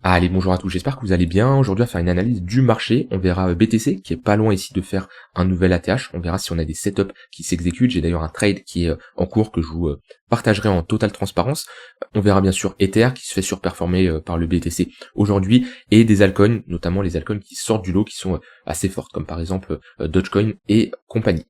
Allez, bonjour à tous, j'espère que vous allez bien. Aujourd'hui, on va faire une analyse du marché. On verra BTC, qui est pas loin ici de faire un nouvel ATH. On verra si on a des setups qui s'exécutent. J'ai d'ailleurs un trade qui est en cours que je vous partagerai en totale transparence. On verra bien sûr Ether, qui se fait surperformer par le BTC aujourd'hui, et des altcoins, notamment les altcoins qui sortent du lot, qui sont assez fortes, comme par exemple Dogecoin et compagnie.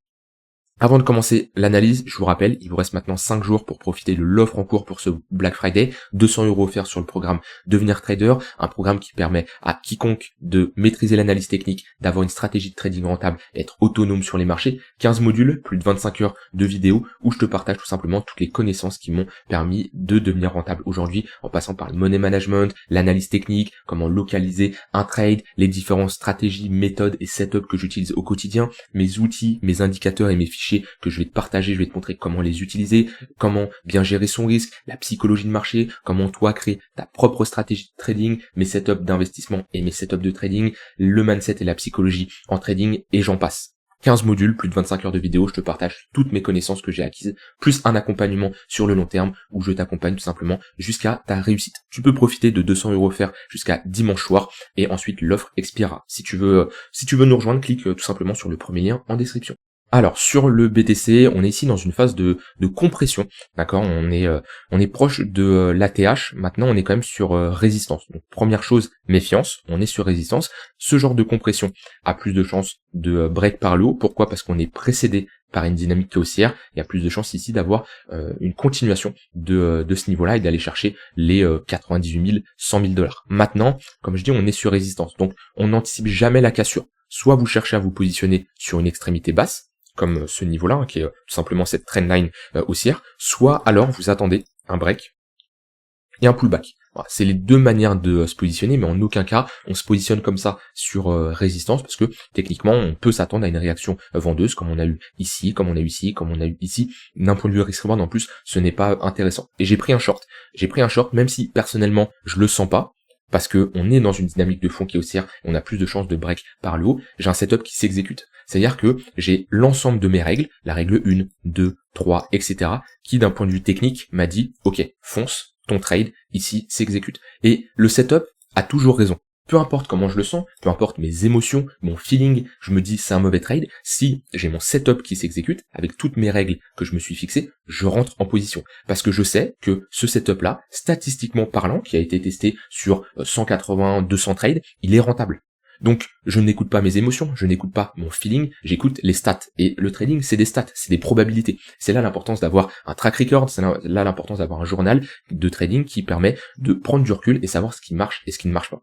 Avant de commencer l'analyse, je vous rappelle, il vous reste maintenant 5 jours pour profiter de l'offre en cours pour ce Black Friday, 200 € offerts sur le programme Devenir Trader, un programme qui permet à quiconque de maîtriser l'analyse technique, d'avoir une stratégie de trading rentable et être autonome sur les marchés, 15 modules, plus de 25 heures de vidéos où je te partage tout simplement toutes les connaissances qui m'ont permis de devenir rentable aujourd'hui, en passant par le money management, l'analyse technique, comment localiser un trade, les différentes stratégies, méthodes et setups que j'utilise au quotidien, mes outils, mes indicateurs et mes fichiers que je vais te partager, je vais te montrer comment les utiliser, comment bien gérer son risque, la psychologie de marché, comment toi créer ta propre stratégie de trading, mes setups d'investissement et mes setups de trading, le mindset et la psychologie en trading, et j'en passe. 15 modules, plus de 25 heures de vidéo, je te partage toutes mes connaissances que j'ai acquises, plus un accompagnement sur le long terme où je t'accompagne tout simplement jusqu'à ta réussite. Tu peux profiter de 200 € offerts jusqu'à dimanche soir et ensuite l'offre expirera. Si tu veux nous rejoindre, clique tout simplement sur le premier lien en description. Alors sur le BTC, on est ici dans une phase de compression, d'accord. On est proche de l'ATH. Maintenant, on est quand même sur résistance. Donc première chose, méfiance. On est sur résistance. Ce genre de compression a plus de chances de break par le haut. Pourquoi ? Parce qu'on est précédé par une dynamique haussière. Il y a plus de chances ici d'avoir une continuation de ce niveau-là et d'aller chercher les 98 000, 100 000 $. Maintenant, comme je dis, on est sur résistance. Donc on n'anticipe jamais la cassure. Soit vous cherchez à vous positionner sur une extrémité basse, comme ce niveau-là, qui est tout simplement cette trendline haussière, soit alors vous attendez un break et un pullback. Voilà, c'est les deux manières de se positionner, mais en aucun cas on se positionne comme ça sur résistance, parce que techniquement on peut s'attendre à une réaction vendeuse, comme on a eu ici, comme on a eu ici, comme on a eu ici. D'un point de vue risk-reward en plus, ce n'est pas intéressant. Et j'ai pris un short, même si personnellement je le sens pas, parce que on est dans une dynamique de fond qui est haussière, on a plus de chances de break par le haut. J'ai un setup qui s'exécute. C'est-à-dire que j'ai l'ensemble de mes règles, la règle 1, 2, 3, etc., qui d'un point de vue technique m'a dit, ok, fonce, ton trade, ici, s'exécute. Et le setup a toujours raison. Peu importe comment je le sens, peu importe mes émotions, mon feeling, je me dis c'est un mauvais trade, si j'ai mon setup qui s'exécute, avec toutes mes règles que je me suis fixées, je rentre en position. Parce que je sais que ce setup-là, statistiquement parlant, qui a été testé sur 180, 200 trades, il est rentable. Donc, je n'écoute pas mes émotions, je n'écoute pas mon feeling, j'écoute les stats. Et le trading, c'est des stats, c'est des probabilités. C'est là l'importance d'avoir un track record, c'est là l'importance d'avoir un journal de trading qui permet de prendre du recul et savoir ce qui marche et ce qui ne marche pas.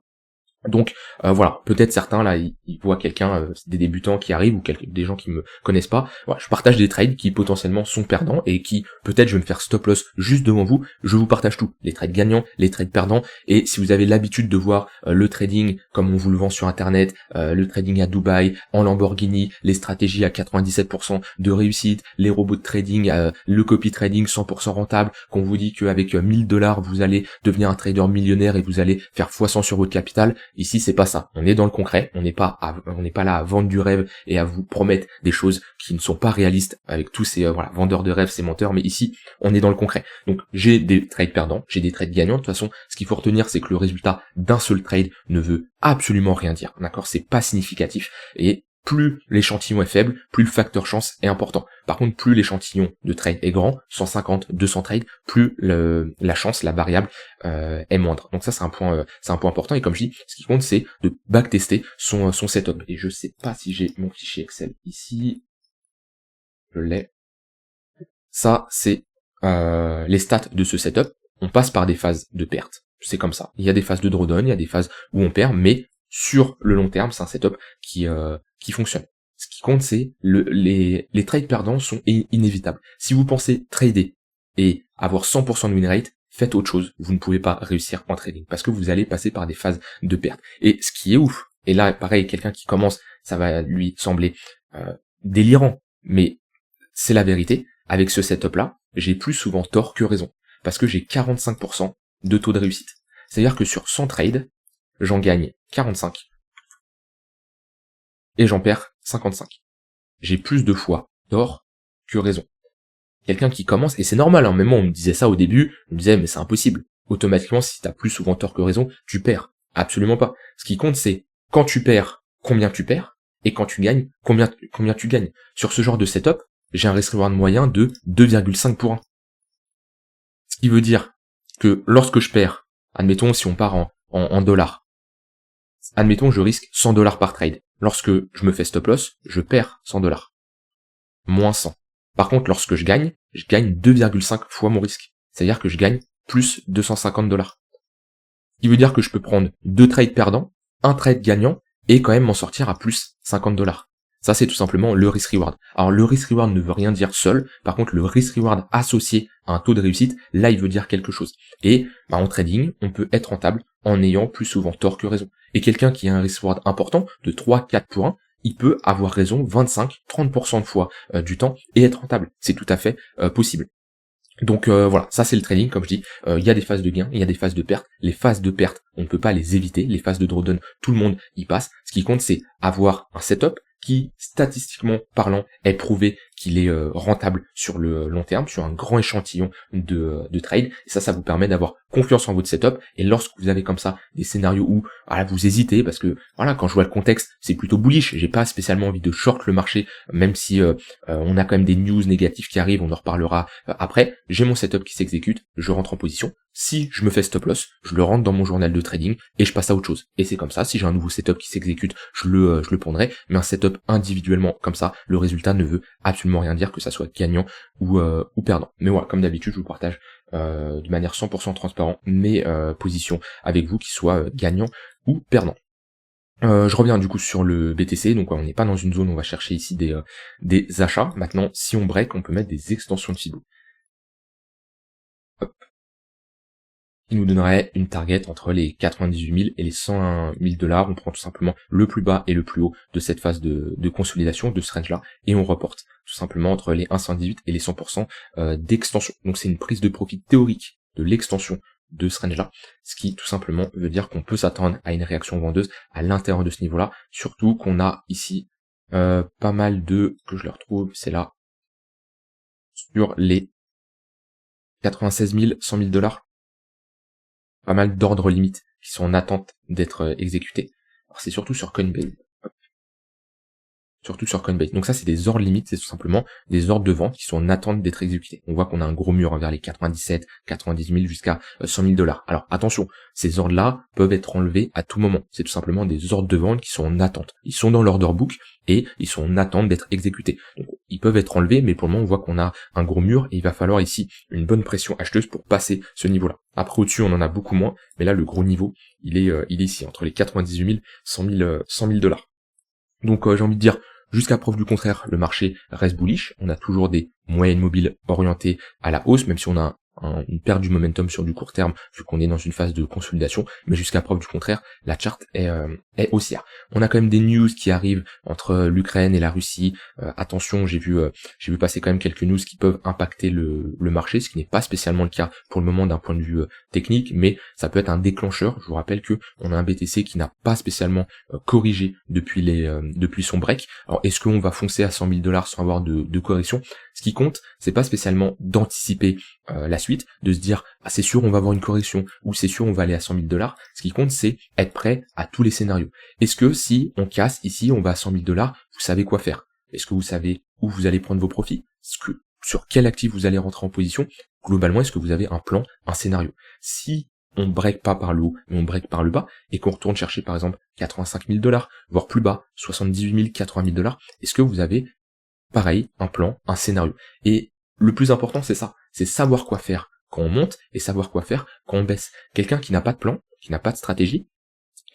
Donc voilà, peut-être certains là ils voient quelqu'un, des débutants qui arrivent ou des gens qui me connaissent pas. Voilà, je partage des trades qui potentiellement sont perdants et qui peut-être je vais me faire stop loss juste devant vous. Je vous partage tout, les trades gagnants, les trades perdants. Et si vous avez l'habitude de voir le trading comme on vous le vend sur internet, le trading à Dubaï, en Lamborghini, les stratégies à 97% de réussite, les robots de trading, le copy trading 100% rentable, qu'on vous dit qu'avec 1000 $ vous allez devenir un trader millionnaire et vous allez faire x100 sur votre capital. Ici, c'est pas ça. On est dans le concret. On n'est pas là à vendre du rêve et à vous promettre des choses qui ne sont pas réalistes avec tous ces vendeurs de rêves, ces menteurs. Mais ici, on est dans le concret. Donc, j'ai des trades perdants, j'ai des trades gagnants. De toute façon, ce qu'il faut retenir, c'est que le résultat d'un seul trade ne veut absolument rien dire. D'accord? C'est pas significatif. Et plus l'échantillon est faible, plus le facteur chance est important. Par contre, plus l'échantillon de trade est grand, 150, 200 trades, plus la chance, la variable est moindre. Donc ça, c'est un point important. Et comme je dis, ce qui compte, c'est de backtester son setup. Et je sais pas si j'ai mon fichier Excel ici. Je l'ai. Ça, c'est les stats de ce setup. On passe par des phases de perte. C'est comme ça. Il y a des phases de drawdown, il y a des phases où on perd, mais sur le long terme, c'est un setup qui fonctionne. Ce qui compte, c'est les trades perdants sont inévitables. Si vous pensez trader et avoir 100% de win rate, faites autre chose. Vous ne pouvez pas réussir en trading parce que vous allez passer par des phases de perte. Et ce qui est ouf, et là, pareil, quelqu'un qui commence, ça va lui sembler délirant, mais c'est la vérité. Avec ce setup-là, j'ai plus souvent tort que raison parce que j'ai 45% de taux de réussite. C'est-à-dire que sur 100 trades, j'en gagne 45 et j'en perds 55. J'ai plus de fois tort que raison. Quelqu'un qui commence, et c'est normal, hein, même moi on me disait ça au début, on me disait mais c'est impossible. Automatiquement, si t'as plus souvent tort que raison, tu perds. Absolument pas. Ce qui compte, c'est quand tu perds, combien tu perds, et quand tu gagnes, combien tu gagnes. Sur ce genre de setup, j'ai un risk-reward moyen de 2,5 pour 1. Ce qui veut dire que lorsque je perds, admettons si on part en dollars, admettons je risque 100 dollars par trade. Lorsque je me fais stop loss, je perds 100 dollars. Moins 100. Par contre, lorsque je gagne 2,5 fois mon risque. C'est-à-dire que je gagne plus 250 dollars. Ce qui veut dire que je peux prendre 2 trades perdants, un trade gagnant, et quand même m'en sortir à plus 50 dollars. Ça, c'est tout simplement le risk-reward. Alors, le risk-reward ne veut rien dire seul. Par contre, le risk-reward associé à un taux de réussite, là, il veut dire quelque chose. Et en trading, on peut être rentable en ayant plus souvent tort que raison. Et quelqu'un qui a un risk-reward important de 3-4 pour 1, il peut avoir raison 25-30% de fois du temps et être rentable. C'est tout à fait possible. Donc voilà, ça c'est le trading, comme je dis, il y a des phases de gain, il y a des phases de perte. Les phases de perte, on ne peut pas les éviter, les phases de drawdown, tout le monde y passe. Ce qui compte, c'est avoir un setup qui, statistiquement parlant, est prouvé qu'il est rentable sur le long terme, sur un grand échantillon de trade. Et ça vous permet d'avoir confiance en votre setup. Et lorsque vous avez comme ça des scénarios où vous hésitez, parce que voilà, quand je vois le contexte, c'est plutôt bullish. J'ai pas spécialement envie de short le marché, même si on a quand même des news négatives qui arrivent, on en reparlera après. J'ai mon setup qui s'exécute, je rentre en position. Si je me fais stop loss, je le rentre dans mon journal de trading et je passe à autre chose. Et c'est comme ça, si j'ai un nouveau setup qui s'exécute, je le prendrai. Mais un setup individuellement comme ça, le résultat ne veut absolument rien dire, que ça soit gagnant ou perdant. Mais voilà, comme d'habitude, je vous partage de manière 100% transparente mes positions avec vous, qui soient gagnants ou perdants. Je reviens du coup sur le BTC, donc on n'est pas dans une zone où on va chercher ici des achats. Maintenant, si on break, on peut mettre des extensions de Fibo. Qui nous donnerait une target entre les 98 000 et les 101 000 dollars. On prend tout simplement le plus bas et le plus haut de cette phase de consolidation, de ce range-là, et on reporte tout simplement entre les 1,118 et les 100% d'extension. Donc c'est une prise de profit théorique de l'extension de ce range-là, ce qui tout simplement veut dire qu'on peut s'attendre à une réaction vendeuse à l'intérieur de ce niveau-là, surtout qu'on a ici pas mal de, que je le retrouve, c'est là, sur les 96 000, 100 000 dollars, pas mal d'ordres limites qui sont en attente d'être exécutés. Alors c'est surtout sur Coinbase. Surtout sur Coinbase. Donc ça, c'est des ordres limites, c'est tout simplement des ordres de vente qui sont en attente d'être exécutés. On voit qu'on a un gros mur vers les 97, 90 000 jusqu'à 100 000 dollars. Alors attention, ces ordres-là peuvent être enlevés à tout moment. C'est tout simplement des ordres de vente qui sont en attente. Ils sont dans l'order book et ils sont en attente d'être exécutés. Donc ils peuvent être enlevés, mais pour le moment, on voit qu'on a un gros mur et il va falloir ici une bonne pression acheteuse pour passer ce niveau-là. Après, au-dessus, on en a beaucoup moins, mais là, le gros niveau, il est ici, entre les 98 000, 100 000 dollars. Donc j'ai envie de dire, jusqu'à preuve du contraire, le marché reste bullish. On a toujours des moyennes mobiles orientées à la hausse, même si on a une perte du momentum sur du court terme, vu qu'on est dans une phase de consolidation, mais jusqu'à preuve du contraire, la charte est haussière. On a quand même des news qui arrivent entre l'Ukraine et la Russie. Attention, j'ai vu passer quand même quelques news qui peuvent impacter le marché, ce qui n'est pas spécialement le cas pour le moment d'un point de vue technique, mais ça peut être un déclencheur. Je vous rappelle que on a un BTC qui n'a pas spécialement corrigé depuis son break. Alors est-ce qu'on va foncer à 100 000 dollars sans avoir de correction? Ce qui compte, c'est pas spécialement d'anticiper la suite, de se dire c'est sûr on va avoir une correction ou c'est sûr on va aller à 100 000 dollars. Ce qui compte, c'est être prêt à tous les scénarios. Est-ce que si on casse ici, on va à 100 000 dollars, vous savez quoi faire? Est-ce que vous savez où vous allez prendre vos profits? Sur quel actif vous allez rentrer en position? Globalement, est-ce que vous avez un plan, un scénario? Si on break pas par le haut, mais on break par le bas, et qu'on retourne chercher par exemple 85 000 dollars, voire plus bas, 78 000, 80 000 dollars, est-ce que vous avez pareil, un plan, un scénario? Et le plus important, c'est ça, c'est savoir quoi faire quand on monte et savoir quoi faire quand on baisse. Quelqu'un qui n'a pas de plan, qui n'a pas de stratégie,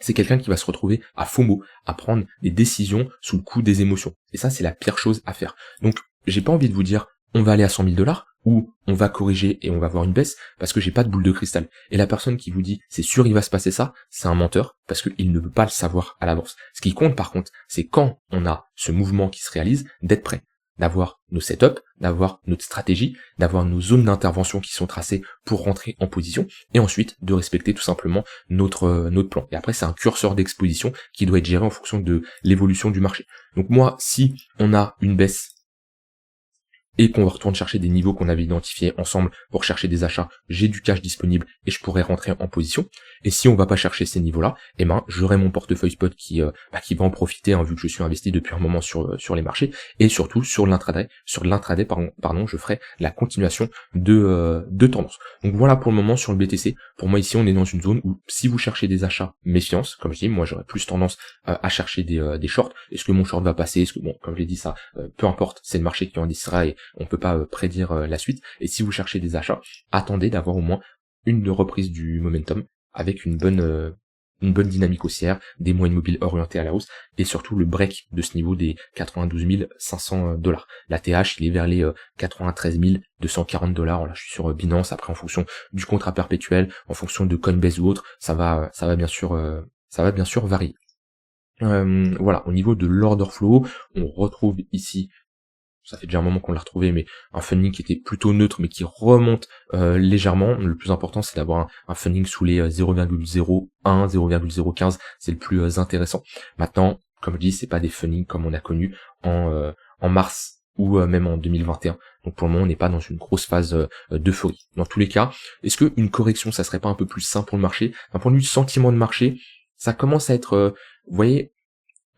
c'est quelqu'un qui va se retrouver à FOMO, à prendre des décisions sous le coup des émotions. Et ça, c'est la pire chose à faire. Donc, j'ai pas envie de vous dire, on va aller à 100 000 dollars, ou on va corriger et on va voir une baisse, parce que j'ai pas de boule de cristal. Et la personne qui vous dit, c'est sûr il va se passer ça, c'est un menteur, parce qu'il ne peut pas le savoir à l'avance. Ce qui compte par contre, c'est quand on a ce mouvement qui se réalise, d'être prêt, d'avoir nos setups, d'avoir notre stratégie, d'avoir nos zones d'intervention qui sont tracées pour rentrer en position, et ensuite de respecter tout simplement notre plan. Et après, c'est un curseur d'exposition qui doit être géré en fonction de l'évolution du marché. Donc moi, si on a une baisse et qu'on retourne chercher des niveaux qu'on avait identifiés ensemble pour chercher des achats, j'ai du cash disponible et je pourrais rentrer en position. Et si on va pas chercher ces niveaux-là, eh ben j'aurai mon portefeuille spot qui va en profiter, hein, vu que je suis investi depuis un moment sur les marchés, et surtout sur l'intraday. Sur l'intraday, pardon, je ferai la continuation de tendance. Donc voilà pour le moment sur le BTC. Pour moi ici on est dans une zone où si vous cherchez des achats, méfiance, comme je dis, moi j'aurais plus tendance à chercher des shorts. Est-ce que mon short va passer? Est-ce que bon, comme je l'ai dit ça, peu importe, c'est le marché qui en décidera et on peut pas prédire la suite. Et si vous cherchez des achats, attendez d'avoir au moins une reprise du momentum avec une bonne dynamique haussière, des moyennes mobiles orientées à la hausse et surtout le break de ce niveau des 92 500 $. La TH, il est vers les 93 240 $. Là, je suis sur Binance. Après, en fonction du contrat perpétuel, en fonction de Coinbase ou autre, ça va bien sûr varier. Voilà, au niveau de l'order flow, on retrouve ici, ça fait déjà un moment qu'on l'a retrouvé, mais un funding qui était plutôt neutre, mais qui remonte légèrement. Le plus important, c'est d'avoir un funding sous les 0,01, 0,015, c'est le plus intéressant. Maintenant, comme je dis, c'est pas des fundings comme on a connu en mars ou même en 2021. Donc pour le moment, on n'est pas dans une grosse phase d'euphorie. Dans tous les cas, est-ce qu'une correction, ça serait pas un peu plus sain pour le marché? D'un point de vue sentiment de marché, ça commence à être, vous voyez,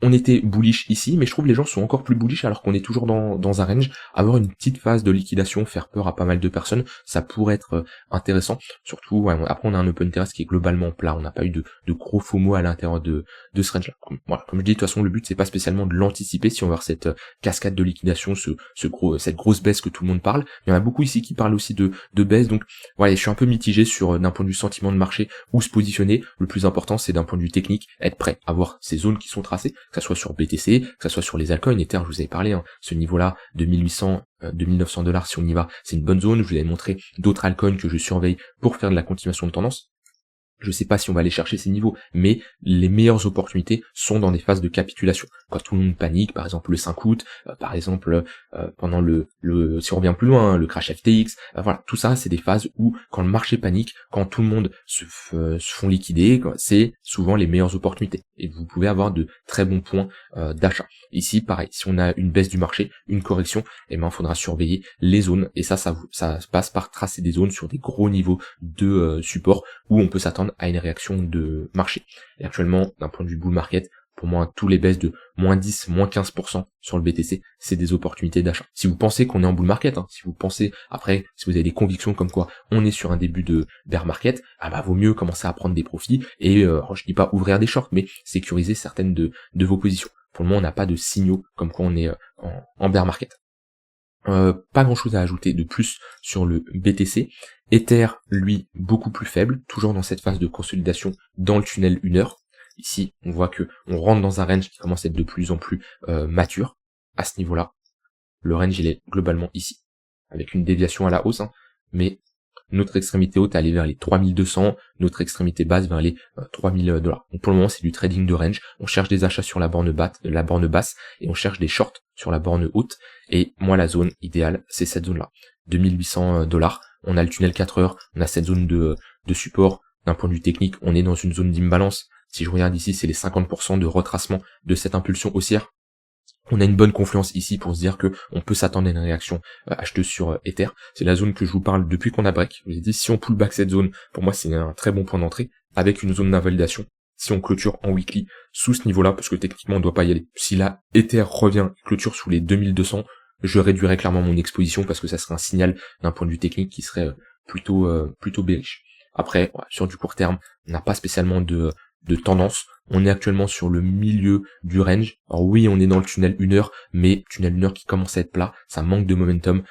on était bullish ici, mais je trouve que les gens sont encore plus bullish alors qu'on est toujours dans un range. Avoir une petite phase de liquidation, faire peur à pas mal de personnes, ça pourrait être intéressant. Surtout, ouais, après on a un open interest qui est globalement plat, on n'a pas eu de gros FOMO à l'intérieur de ce range-là. Voilà, comme je dis, de toute façon, le but c'est pas spécialement de l'anticiper si on va voir cette cascade de liquidation, cette grosse baisse que tout le monde parle. Il y en a beaucoup ici qui parlent aussi de baisse, donc voilà, je suis un peu mitigé sur d'un point de vue sentiment de marché où se positionner. Le plus important, c'est d'un point de vue technique, être prêt à voir ces zones qui sont tracées, que ça soit sur BTC, que ça soit sur les altcoins. Ether, je vous avais parlé, hein, ce niveau-là de 1800, 2900 $, si on y va, c'est une bonne zone. Je vous avais montré d'autres altcoins que je surveille pour faire de la continuation de tendance. Je sais pas si on va aller chercher ces niveaux, mais les meilleures opportunités sont dans des phases de capitulation. Quand tout le monde panique, par exemple le 5 août, par exemple pendant si on revient plus loin, hein, le crash FTX, voilà, tout ça c'est des phases où quand le marché panique, quand tout le monde se font liquider, c'est souvent les meilleures opportunités. Et vous pouvez avoir de très bons points d'achat. Ici, pareil, si on a une baisse du marché, une correction, eh ben, il faudra surveiller les zones. Et ça passe par tracer des zones sur des gros niveaux de support où on peut s'attendre à une réaction de marché. Et actuellement, d'un point de vue bull market, pour moi, tous les baisses de moins 10, moins 15% sur le BTC, c'est des opportunités d'achat. Si vous pensez qu'on est en bull market, hein, si vous pensez, après, si vous avez des convictions comme quoi on est sur un début de bear market, ah bah, vaut mieux commencer à prendre des profits et, je dis pas ouvrir des shorts, mais sécuriser certaines de vos positions. Pour le moment, on n'a pas de signaux comme quoi on est en bear market. Pas grand chose à ajouter de plus sur le BTC. Ether, lui, beaucoup plus faible, toujours dans cette phase de consolidation dans le tunnel 1 heure. Ici, on voit que on rentre dans un range qui commence à être de plus en plus mature. À ce niveau-là, le range, il est globalement ici, avec une déviation à la hausse, hein, mais notre extrémité haute est allée vers les 3200, notre extrémité basse vers les 3000 $. Donc pour le moment, c'est du trading de range. On cherche des achats sur la borne basse et on cherche des shorts sur la borne haute. Et moi, la zone idéale, c'est cette zone-là. 2800 $. On a le tunnel 4 heures, on a cette zone de support. D'un point de vue technique, on est dans une zone d'imbalance. Si je regarde ici, c'est les 50% de retracement de cette impulsion haussière. On a une bonne confluence ici pour se dire que on peut s'attendre à une réaction acheteuse sur Ether. C'est la zone que je vous parle depuis qu'on a break. Je vous ai dit, si on pull back cette zone, pour moi c'est un très bon point d'entrée, avec une zone d'invalidation. Si on clôture en weekly sous ce niveau-là, parce que techniquement on doit pas y aller. Si la Ether revient, clôture sous les 2200, je réduirais clairement mon exposition parce que ça serait un signal d'un point de vue technique qui serait plutôt bearish. Après, sur du court terme, on n'a pas spécialement de tendance. On est actuellement sur le milieu du range. Alors oui, on est dans le tunnel 1 heure, mais tunnel 1 heure qui commence à être plat, ça manque de momentum.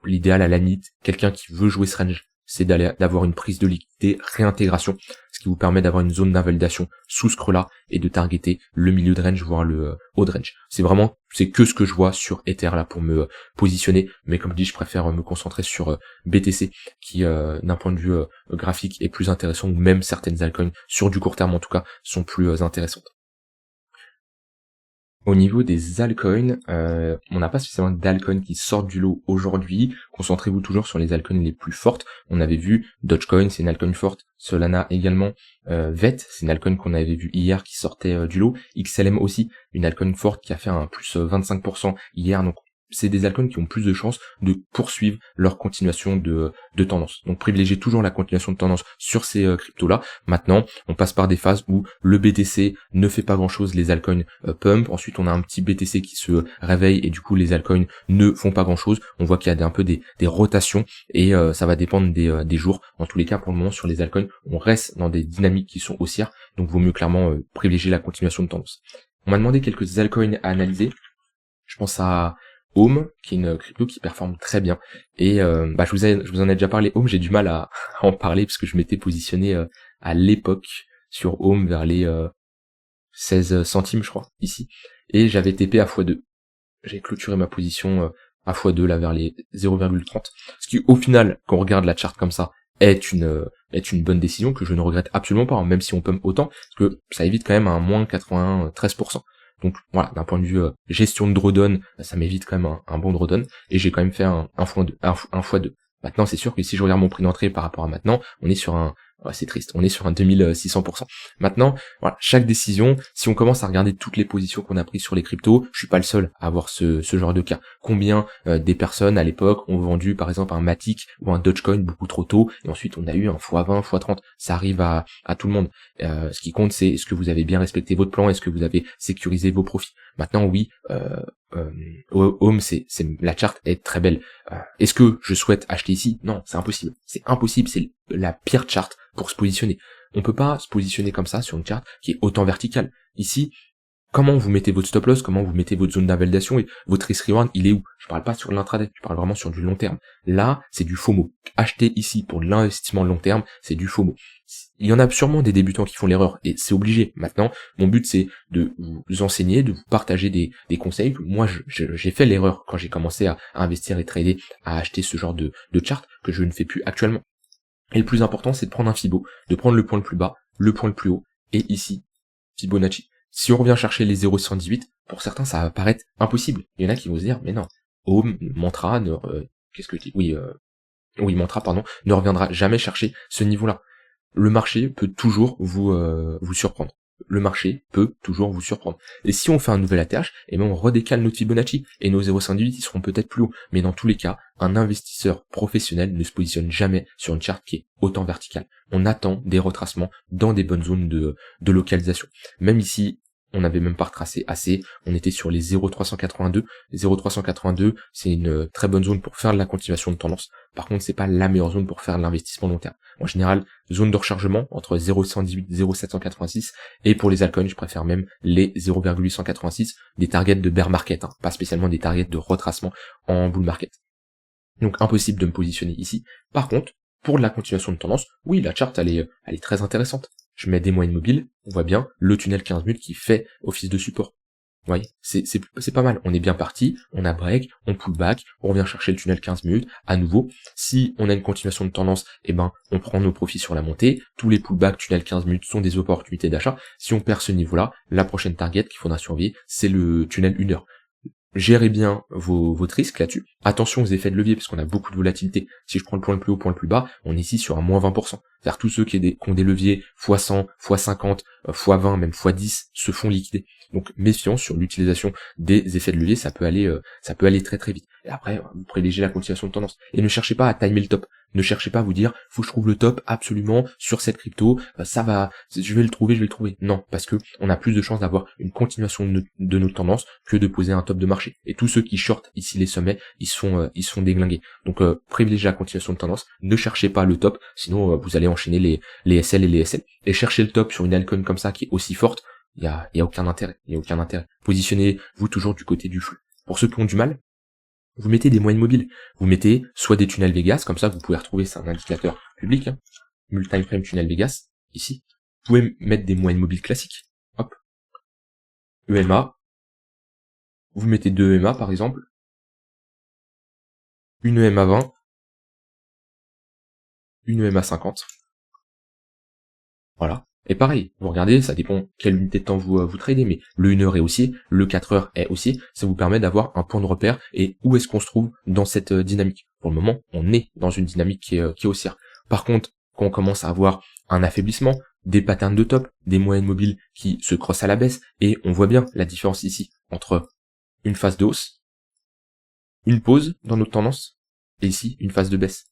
L'idéal à la limite, quelqu'un qui veut jouer ce range, c'est d'avoir une prise de liquidité, réintégration, ce qui vous permet d'avoir une zone d'invalidation sous ce creux-là et de targeter le milieu de range, voire le haut de range. C'est que ce que je vois sur Ether là pour me positionner, mais comme je dis, je préfère me concentrer sur BTC qui, d'un point de vue graphique, est plus intéressant, ou même certaines altcoins, sur du court terme en tout cas, sont plus intéressantes. Au niveau des altcoins, on n'a pas spécialement d'altcoins qui sortent du lot aujourd'hui. Concentrez-vous toujours sur les altcoins les plus fortes. On avait vu Dogecoin, c'est une altcoin forte. Solana également. VET, c'est une altcoin qu'on avait vu hier qui sortait du lot. XLM aussi, une altcoin forte qui a fait un plus 25% hier. Donc c'est des altcoins qui ont plus de chances de poursuivre leur continuation de tendance. Donc privilégiez toujours la continuation de tendance sur ces cryptos-là. Maintenant, on passe par des phases où le BTC ne fait pas grand-chose, les altcoins pump. Ensuite, on a un petit BTC qui se réveille et du coup, les altcoins ne font pas grand-chose. On voit qu'il y a un peu des rotations et ça va dépendre des jours. En tous les cas, pour le moment, sur les altcoins, on reste dans des dynamiques qui sont haussières. Donc, vaut mieux clairement privilégier la continuation de tendance. On m'a demandé quelques altcoins à analyser. Je pense à Ohm, qui est une crypto qui performe très bien. Et je vous en ai déjà parlé. Ohm, j'ai du mal à en parler parce que je m'étais positionné à l'époque sur Ohm vers les 16 centimes, je crois, ici. Et j'avais TP à x2. J'ai clôturé ma position à x2 là vers les 0,30. Ce qui, au final, quand on regarde la charte comme ça, est une bonne décision que je ne regrette absolument pas, hein, même si on pump autant, parce que ça évite quand même un moins 93%. Donc voilà, d'un point de vue gestion de drawdown, ça m'évite quand même un bon drawdown, et j'ai quand même fait un x2. Maintenant, c'est sûr que si je regarde mon prix d'entrée par rapport à maintenant, on est sur c'est triste, on est sur un 2600%. Maintenant, voilà, chaque décision, si on commence à regarder toutes les positions qu'on a prises sur les cryptos, je suis pas le seul à avoir ce genre de cas. Combien des personnes à l'époque ont vendu par exemple un Matic ou un Dogecoin beaucoup trop tôt, et ensuite on a eu un x20, x30, ça arrive à tout le monde. Ce qui compte, c'est est-ce que vous avez bien respecté votre plan, est-ce que vous avez sécurisé vos profits. Maintenant, oui, Ohm, la charte est très belle. Est-ce que je souhaite acheter ici? Non, c'est impossible. C'est impossible, c'est la pire charte pour se positionner. On peut pas se positionner comme ça sur une charte qui est autant verticale. Ici, comment vous mettez votre stop loss, comment vous mettez votre zone d'invalidation et votre risk reward, il est où? Je parle pas sur l'intraday, je parle vraiment sur du long terme. Là, c'est du FOMO. Acheter ici pour de l'investissement long terme, c'est du FOMO. Il y en a sûrement des débutants qui font l'erreur et c'est obligé. Maintenant, mon but c'est de vous enseigner, de vous partager des conseils. Moi, j'ai fait l'erreur quand j'ai commencé à investir et trader, à acheter ce genre de chart que je ne fais plus actuellement. Et le plus important, c'est de prendre un Fibo, de prendre le point le plus bas, le point le plus haut, et ici, Fibonacci. Si on revient chercher les 0,118, pour certains, ça va paraître impossible. Il y en a qui vont se dire, mais non, Ohm, Mantra, qu'est-ce que je dis? Oui, Mantra, pardon, ne reviendra jamais chercher ce niveau-là. Le marché peut toujours vous surprendre. Le marché peut toujours vous surprendre. Et si on fait un nouvel ATH, eh ben on redécale notre Fibonacci, et nos 0,118, ils seront peut-être plus hauts. Mais dans tous les cas, un investisseur professionnel ne se positionne jamais sur une charte qui est autant verticale. On attend des retracements dans des bonnes zones de localisation. Même ici, on n'avait même pas retracé assez, on était sur les 0,382. Les 0,382, c'est une très bonne zone pour faire de la continuation de tendance. Par contre, c'est pas la meilleure zone pour faire de l'investissement long terme. En général, zone de rechargement entre 0,118 et 0,786, et pour les altcoins, je préfère même les 0,886, des targets de bear market, hein, pas spécialement des targets de retracement en bull market. Donc impossible de me positionner ici. Par contre, pour de la continuation de tendance, oui, la charte, elle est très intéressante. Je mets des moyennes mobiles, on voit bien le tunnel 15 minutes qui fait office de support. Vous voyez, c'est pas mal. On est bien parti, on a break, on pull back, on revient chercher le tunnel 15 minutes, à nouveau. Si on a une continuation de tendance, eh ben, on prend nos profits sur la montée. Tous les pullbacks, tunnel 15 minutes sont des opportunités d'achat. Si on perd ce niveau-là, la prochaine target qu'il faudra surveiller, c'est le tunnel 1 heure. Gérez bien votre risque là-dessus. Attention aux effets de levier, parce qu'on a beaucoup de volatilité. Si je prends le point le plus haut, point le plus bas, on est ici sur un moins 20%. C'est-à-dire tous ceux qui ont des leviers x100, x50, x20, même x10 se font liquider. Donc méfiance sur l'utilisation des effets de levier, ça peut aller très très vite. Et après, vous privilégiez la continuation de tendance. Et ne cherchez pas à timer le top. Ne cherchez pas à vous dire, faut que je trouve le top absolument sur cette crypto, ça va, je vais le trouver. Non, parce que on a plus de chances d'avoir une continuation de nos tendances que de poser un top de marché. Et tous ceux qui shortent ici les sommets, ils se font déglinguer. Donc privilégiez la continuation de tendance, ne cherchez pas le top, sinon vous allez enchaîner les SL et les SL. Et chercher le top sur une altcoin comme ça qui est aussi forte, il y a aucun intérêt. Positionnez-vous toujours du côté du flux. Pour ceux qui ont du mal, vous mettez des moyennes mobiles. Vous mettez soit des tunnels Vegas, comme ça vous pouvez retrouver, c'est un indicateur public, hein, multi frame tunnel Vegas, ici. Vous pouvez mettre des moyennes mobiles classiques. Hop. EMA. Vous mettez 2 EMA par exemple. Une EMA 20. Une EMA 50. Voilà. Et pareil, vous regardez, ça dépend quelle unité de temps vous tradez, mais le 1 heure est haussier, le 4 heures est haussier, ça vous permet d'avoir un point de repère et où est-ce qu'on se trouve dans cette dynamique. Pour le moment, on est dans une dynamique qui est haussière. Par contre, quand on commence à avoir un affaiblissement, des patterns de top, des moyennes mobiles qui se crossent à la baisse, et on voit bien la différence ici entre une phase de hausse une pause dans notre tendance, et ici, une phase de baisse.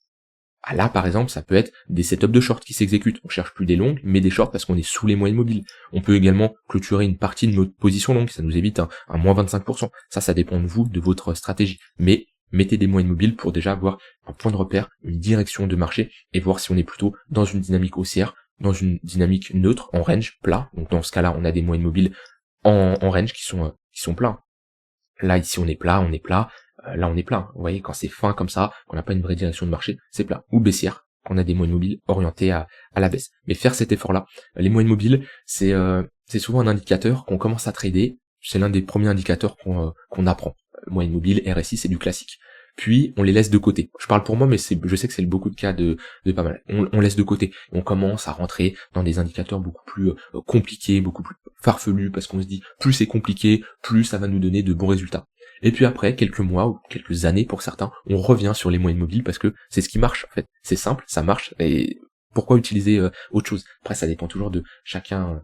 Ah là, par exemple, ça peut être des setups de shorts qui s'exécutent. On cherche plus des longues, mais des shorts parce qu'on est sous les moyennes mobiles. On peut également clôturer une partie de notre position longue, ça nous évite un moins 25%. Ça dépend de vous, de votre stratégie. Mais mettez des moyennes mobiles pour déjà avoir un point de repère, une direction de marché, et voir si on est plutôt dans une dynamique haussière, dans une dynamique neutre, en range, plat. Donc dans ce cas-là, on a des moyennes mobiles en range qui sont plats. Là, ici, on est plat, là on est plat. Vous voyez, quand c'est fin comme ça, qu'on n'a pas une vraie direction de marché, c'est plat. Ou baissière, quand on a des moyennes mobiles orientées à la baisse. Mais faire cet effort-là, les moyennes mobiles, c'est souvent un indicateur qu'on commence à trader. C'est l'un des premiers indicateurs qu'on apprend. Moyenne mobile, RSI, c'est du classique. Puis on les laisse de côté. Je parle pour moi, mais je sais que c'est beaucoup de cas de pas mal. On laisse de côté. On commence à rentrer dans des indicateurs beaucoup plus compliqués, beaucoup plus farfelus, parce qu'on se dit plus c'est compliqué, plus ça va nous donner de bons résultats. Et puis après, quelques mois ou quelques années pour certains, on revient sur les moyennes mobiles parce que c'est ce qui marche en fait. C'est simple, ça marche, et pourquoi utiliser autre chose? Après, ça dépend toujours de chacun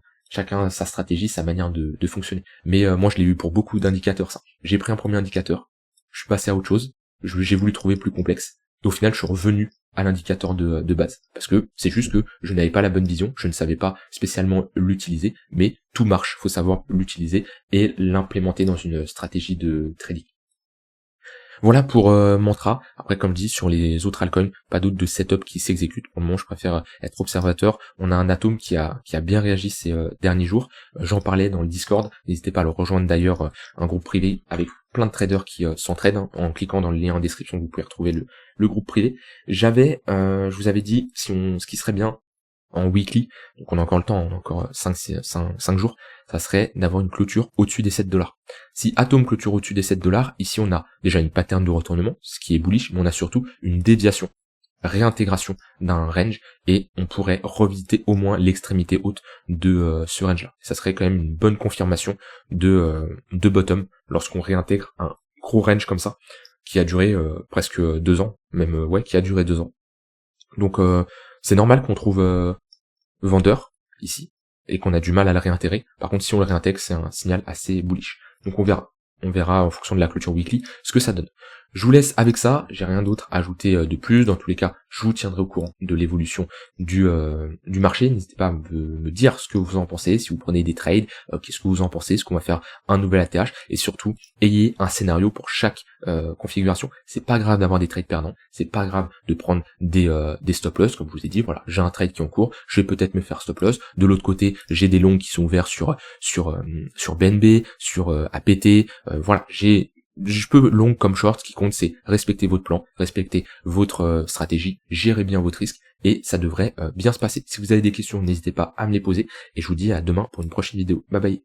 sa stratégie, sa manière de fonctionner. Mais moi, je l'ai eu pour beaucoup d'indicateurs, ça. J'ai pris un premier indicateur, je suis passé à autre chose, j'ai voulu trouver plus complexe, et au final, je suis revenu à l'indicateur de base. Parce que c'est juste que je n'avais pas la bonne vision, je ne savais pas spécialement l'utiliser, mais tout marche, faut savoir l'utiliser et l'implémenter dans une stratégie de trading. Voilà pour Mantra. Après, comme je dis, sur les autres altcoins, pas d'autres de setup qui s'exécutent. Pour le moment, je préfère être observateur. On a un Atom qui a bien réagi ces derniers jours. J'en parlais dans le Discord. N'hésitez pas à le rejoindre d'ailleurs, un groupe privé avec plein de traders qui s'entraident, en cliquant dans le lien en description. Vous pouvez retrouver le groupe privé. Je vous avais dit ce qui serait bien en weekly, donc on a encore le temps, on a encore 5 jours, ça serait d'avoir une clôture au-dessus des $7. Si Atom clôture au-dessus des $7, ici on a déjà une pattern de retournement, ce qui est bullish, mais on a surtout une déviation, réintégration d'un range, et on pourrait revisiter au moins l'extrémité haute de ce range-là. Ça serait quand même une bonne confirmation de bottom lorsqu'on réintègre un gros range comme ça, qui a duré presque 2 ans, même qui a duré 2 ans. Donc c'est normal qu'on trouve vendeur ici et qu'on a du mal à le réintégrer. Par contre, si on le réintègre, c'est un signal assez bullish. Donc on verra en fonction de la clôture weekly ce que ça donne. Je vous laisse avec ça, j'ai rien d'autre à ajouter de plus. Dans tous les cas, je vous tiendrai au courant de l'évolution du marché. N'hésitez pas à me dire ce que vous en pensez, si vous prenez des trades, qu'est-ce que vous en pensez, est-ce qu'on va faire un nouvel ATH, et surtout, ayez un scénario pour chaque configuration. C'est pas grave d'avoir des trades perdants, c'est pas grave de prendre des stop loss, comme je vous ai dit, voilà, j'ai un trade qui est en cours, je vais peut-être me faire stop loss. De l'autre côté, j'ai des longs qui sont ouverts sur BNB, sur APT, voilà, je peux long comme short, ce qui compte c'est respecter votre plan, respecter votre stratégie, gérer bien votre risque, et ça devrait bien se passer. Si vous avez des questions, n'hésitez pas à me les poser, et je vous dis à demain pour une prochaine vidéo. Bye bye.